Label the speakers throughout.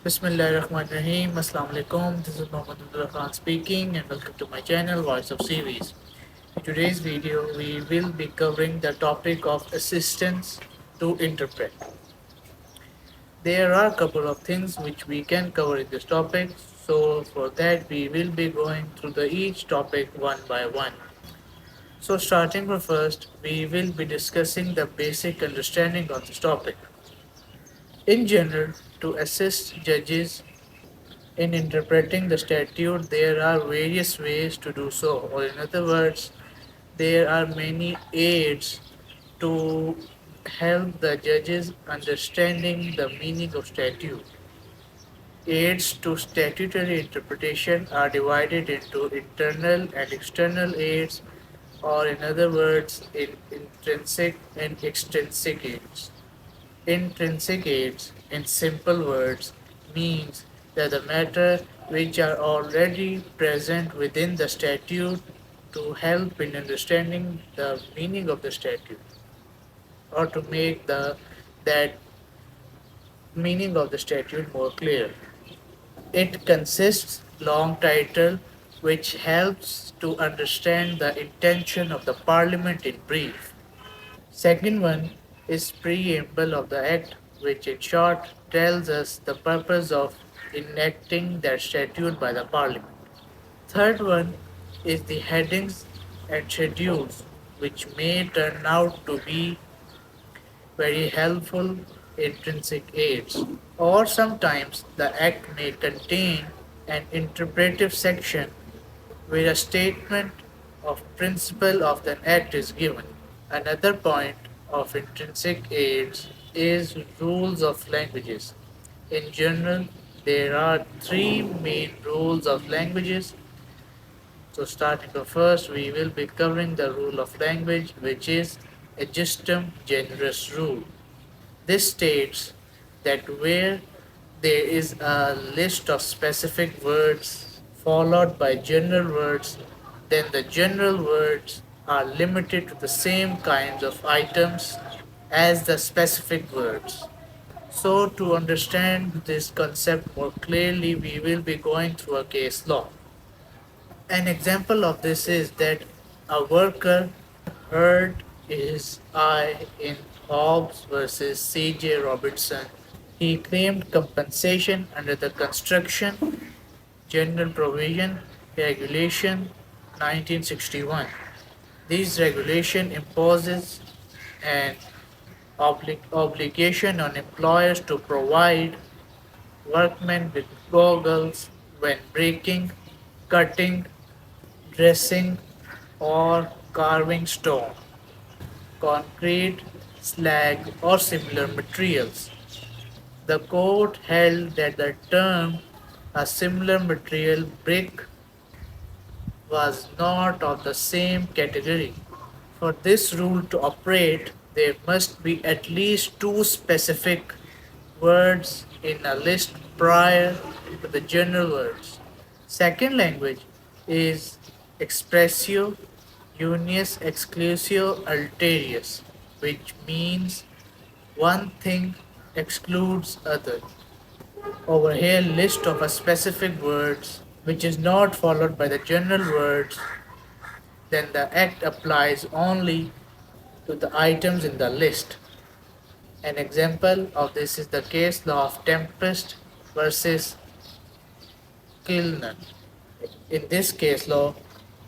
Speaker 1: Bismillahirrahmanirrahim. Assalamu alaikum. This is Mohammed Abdullah Khan speaking and welcome to my channel Voice of Series. In today's video, we will be covering the topic of assistance to interpret. There are a couple of things which we can cover in this topic, so for that we will be going through each topic one by one. So starting from first, we will be discussing the basic understanding of this topic. In general, to assist judges in interpreting the statute, there are various ways to do so, or in other words, there are many aids to help the judges understanding the meaning of statute. Aids to statutory interpretation are divided into internal and external aids, or in other words, in intrinsic and extrinsic aids. Intrinsic aids, in simple words, means that the matter which are already present within the statute to help in understanding the meaning of the statute or to make that meaning of the statute more clear. It consists long title which helps to understand the intention of the parliament in brief. Second one is preamble of the act, which in short tells us the purpose of enacting that statute by the parliament. Third one is the headings and schedules, which may turn out to be very helpful intrinsic aids. Or sometimes the act may contain an interpretive section where a statement of principle of the act is given. Another point of intrinsic aids is rules of languages. In general, there are three main rules of languages. So starting from first, we will be covering the rule of language, which is a justum generis rule. This states that where there is a list of specific words followed by general words, then the general words are limited to the same kinds of items as the specific words. So, to understand this concept more clearly, we will be going through a case law. An example of this is that a worker hurt his eye in Hobbs versus C.J. Robertson. He claimed compensation under the Construction General Provision Regulation 1961. This regulation imposes an obligation on employers to provide workmen with goggles when breaking, cutting, dressing, or carving stone, concrete, slag, or similar materials. The court held that the term a similar material brick was not of the same category. For this rule to operate, there must be at least two specific words in a list prior to the general words. Second language is expressio unius exclusio alterius, which means one thing excludes other. Over here, list of a specific words which is not followed by the general words, then the act applies only to the items in the list. An example of this is the case law of Tempest versus Kilnan. In this case law,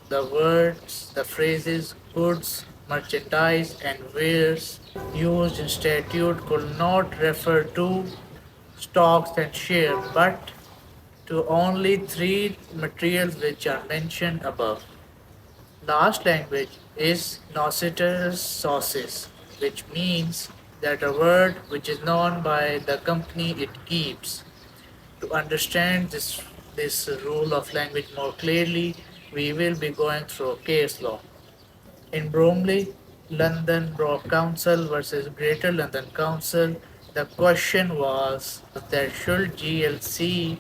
Speaker 1: the words, the phrases goods, merchandise, and wares used in statute could not refer to stocks and share, but to only three materials which are mentioned above. Last language is Nausica's sources, which means that a word which is known by the company it keeps. To understand this rule of language more clearly, we will be going through case law. In Bromley, London Borough Council versus Greater London Council, the question was that should GLC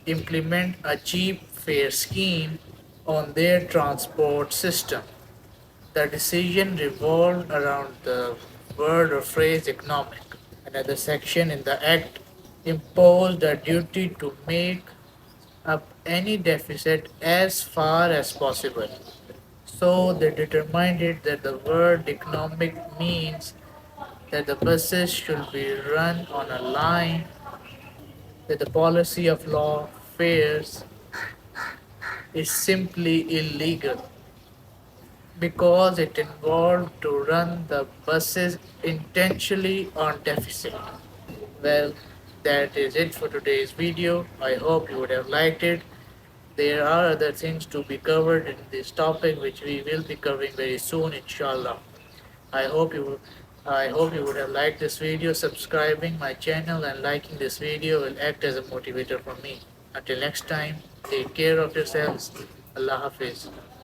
Speaker 1: implement a cheap fare scheme on their transport system. The decision revolved around the word or phrase economic. Another section in the Act imposed a duty to make up any deficit as far as possible. So they determined it that the word economic means that the buses should be run on a line, that the policy of law fares is simply illegal because it involved to run the buses intentionally on deficit. Well, that is it for today's video. I hope you would have liked it. There are other things to be covered in this topic which we will be covering very soon, inshallah. I hope you I hope you would have liked this video. Subscribing my channel and liking this video will act as a motivator for me. Until next time, take care of yourselves. Allah Hafiz.